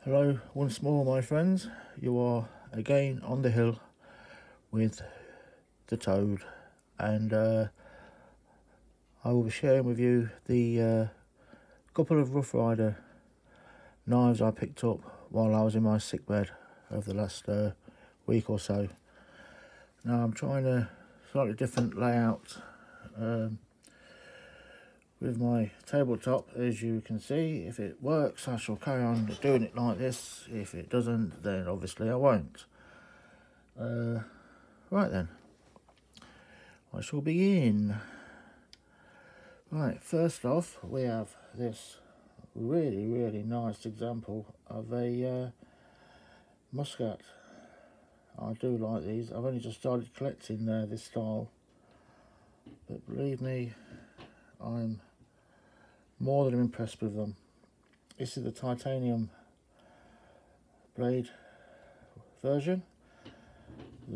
Hello once more, my friends. You are again on the hill with the Toad, and I will be sharing with you the couple of Rough Ryder knives I picked up while I was in my sick bed over the last week or so. Now I'm trying a slightly different layout with my tabletop. As you can see, if it works I shall carry on doing it like this. If it doesn't, then obviously I won't. Right then, I shall begin. Right, first off we have this really nice example of a muscat. I do like these. I've only just started collecting this style, but believe me, I'm more than impressed with them. This is the titanium blade version,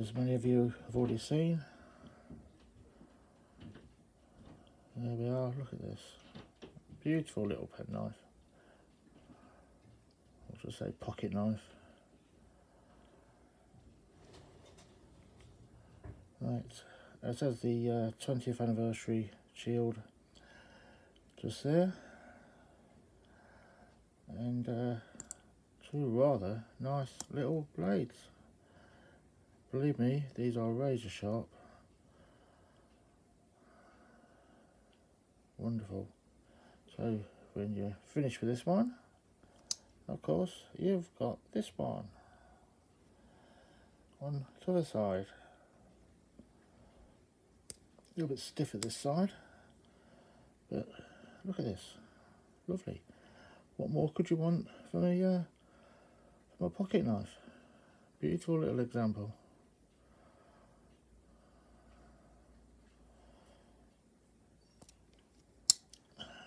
as many of you have already seen. There we are, look at this. Beautiful little penknife. I'll just say pocket knife. Right, it has the 20th anniversary shield just there. And two rather nice little blades. Believe me, these are razor sharp. Wonderful. So when you're finished with this one, of course, you've got this one on the other side. A little bit stiff at this side, but look at this. Lovely. What more could you want from a pocket knife? Beautiful little example.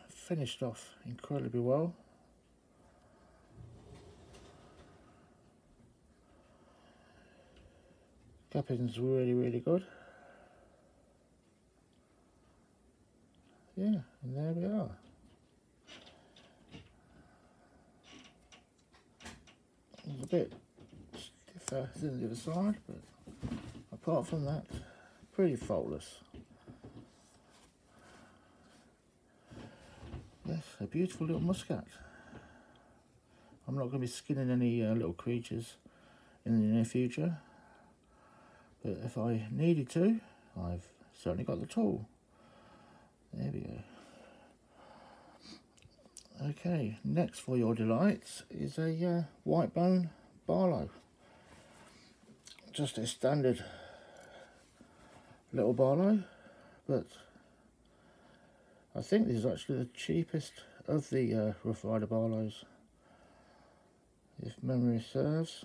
Finished off incredibly well. Capping's really good. Yeah, and there we are. It's a bit stiffer than the other side, but apart from that, pretty faultless. Yes, a beautiful little muscat. I'm not going to be skinning any little creatures in the near future, but if I needed to, I've certainly got the tool. There we go. Okay, next for your delights is a white bone Barlow. Just a standard little Barlow, but I think this is actually the cheapest of the Rough Ryder Barlows, if memory serves.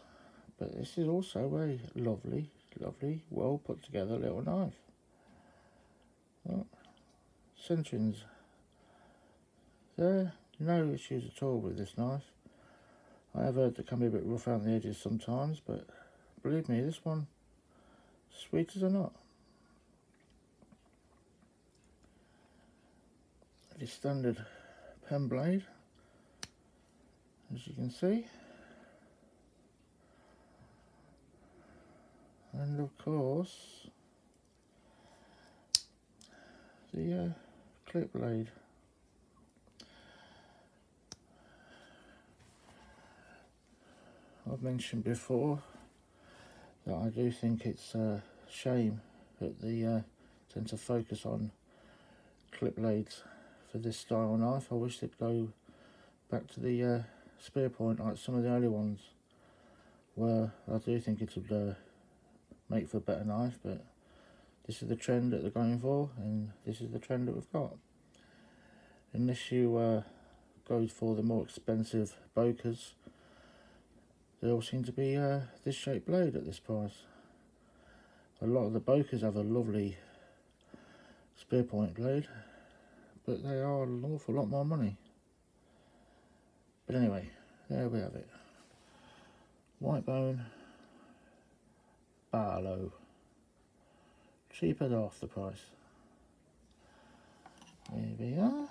But this is also a lovely, well put together little knife. Well, centrings there, no issues at all with this knife. I have heard that can be a bit rough around the edges sometimes, but believe me, this one, sweet as a nut. The standard pen blade, as you can see, and of course the clip blade. I've mentioned before that I do think it's a shame that they tend to focus on clip blades for this style knife. I wish they'd go back to the spear point like some of the early ones, where I do think it would make for a better knife, but this is the trend that they're going for, and this is the trend that we've got. Unless you go for the more expensive Bokers, they all seem to be this shaped blade at this price. A lot of the Bokers have a lovely spear point blade, but they are an awful lot more money. But anyway, there we have it. White bone Barlow, cheap at half the price. There we are.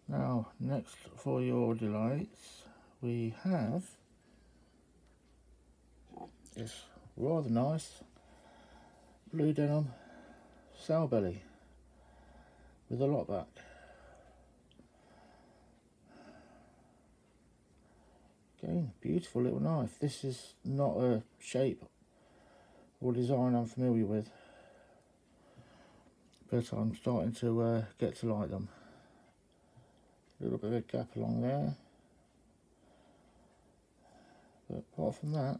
Now, next for your delights, we have this rather nice blue denim sail belly with a lock back. Again, beautiful little knife. This is not a shape or design I'm familiar with, but I'm starting to get to like them. A little bit of a gap along there, but apart from that,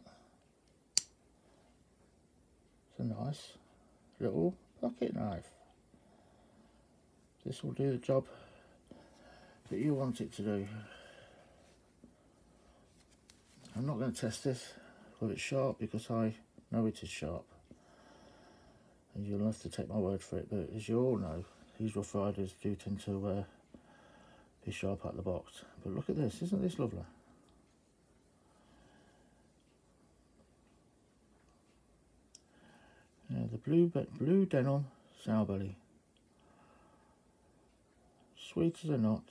it's a nice little pocket knife. This will do the job that you want it to do. I'm not going to test this whether it's sharp, because I know it is sharp, and you'll have to take my word for it, but as you all know, these Rough Riders do tend to be sharp out the box. But look at this, isn't this lovely? Yeah, the blue denim sail belly. Sweet as a nut,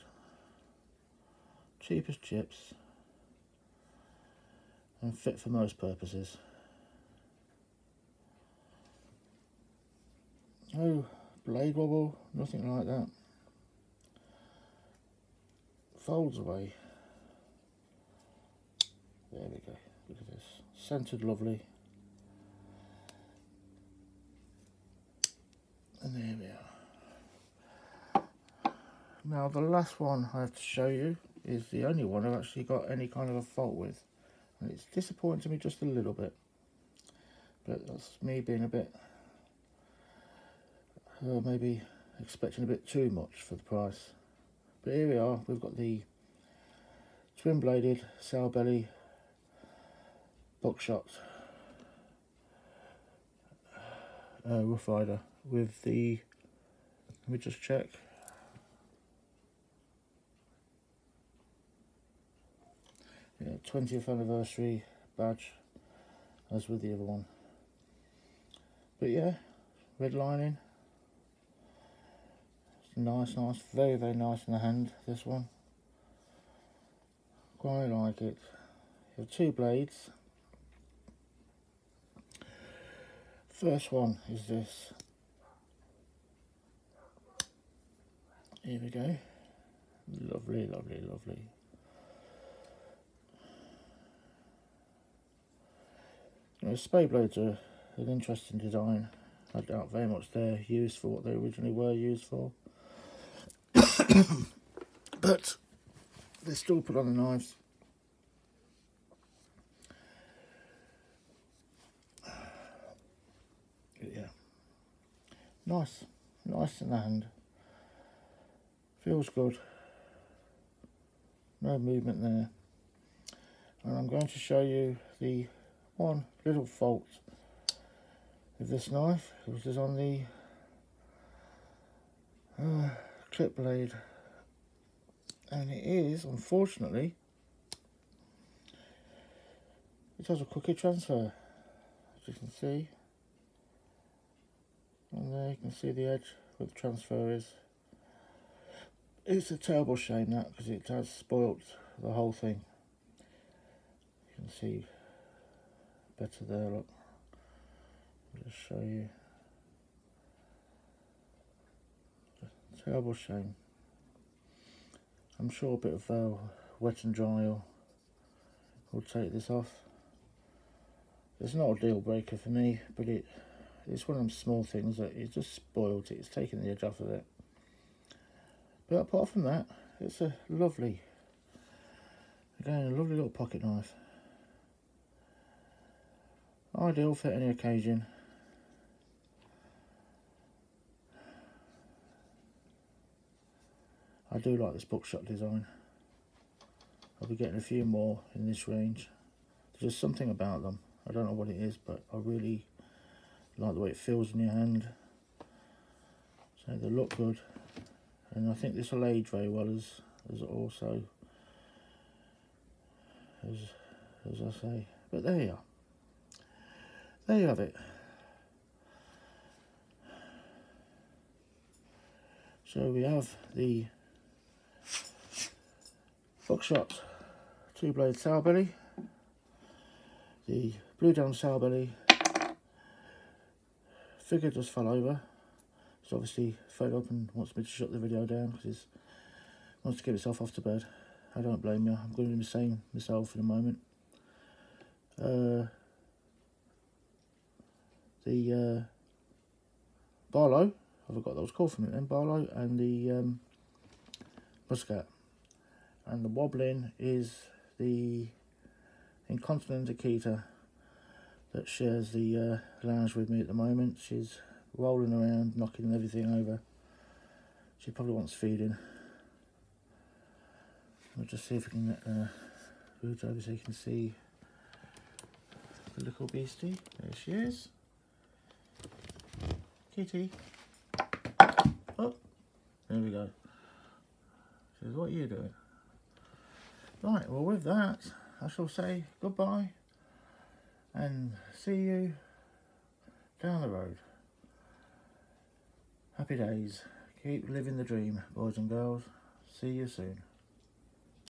cheap as chips, and fit for most purposes. No blade wobble, nothing like that. Folds away. There we go, look at this. Centered lovely. And there we are. Now the last one I have to show you is the only one I've actually got any kind of a fault with. And it's disappointing to me just a little bit. But that's me being a bit, maybe expecting a bit too much for the price. But here we are, we've got the twin bladed sail belly buckshot Rough Ryder with the, let me just check, yeah, 20th anniversary badge as with the other one. But yeah, red lining, nice, very nice in the hand, this one. Quite like it. You have two blades. First one is this. Here we go. Lovely. You know, spade blades are an interesting design. I doubt very much they're used for what they originally were used for. But they're still put on the knives. Yeah, nice in the hand. Feels good. No movement there. And I'm going to show you the one little fault with this knife, which is on the clip blade, and it is, unfortunately, it has a cookie transfer, as you can see. And there you can see the edge where the transfer is. It's a terrible shame that, because it has spoilt the whole thing. You can see better there, look. I'll just show you. Terrible shame. I'm sure a bit of wet and dry will take this off. It's not a deal breaker for me, but it's one of them small things that it just spoiled it. It's taken the edge off of it. But apart from that, it's a lovely, again, a lovely little pocket knife. Ideal for any occasion. I do like this buckshot design. I'll be getting a few more in this range. There's just something about them. I don't know what it is, but I really like the way it feels in your hand. So they look good. And I think this will age very well as also, as I say. But there you are. There you have it. So we have the Foxshot 2-blade sail belly. The blue down sail belly figure just fell over. He's obviously fed up and wants me to shut the video down because he wants to get himself off to bed. I don't blame you. I'm going to do the same myself in a moment. The Barlow, I forgot that was called from it then, Barlow, and the Muscat. And the wobbling is the incontinent Akita that shares the lounge with me at the moment. She's rolling around, knocking everything over. She probably wants feeding. We'll just see if we can get Root over so you can see the little beastie. There she is. Kitty. Oh, there we go. She says, what are you doing? Right, well with that, I shall say goodbye and see you down the road. Happy days. Keep living the dream, boys and girls. See you soon.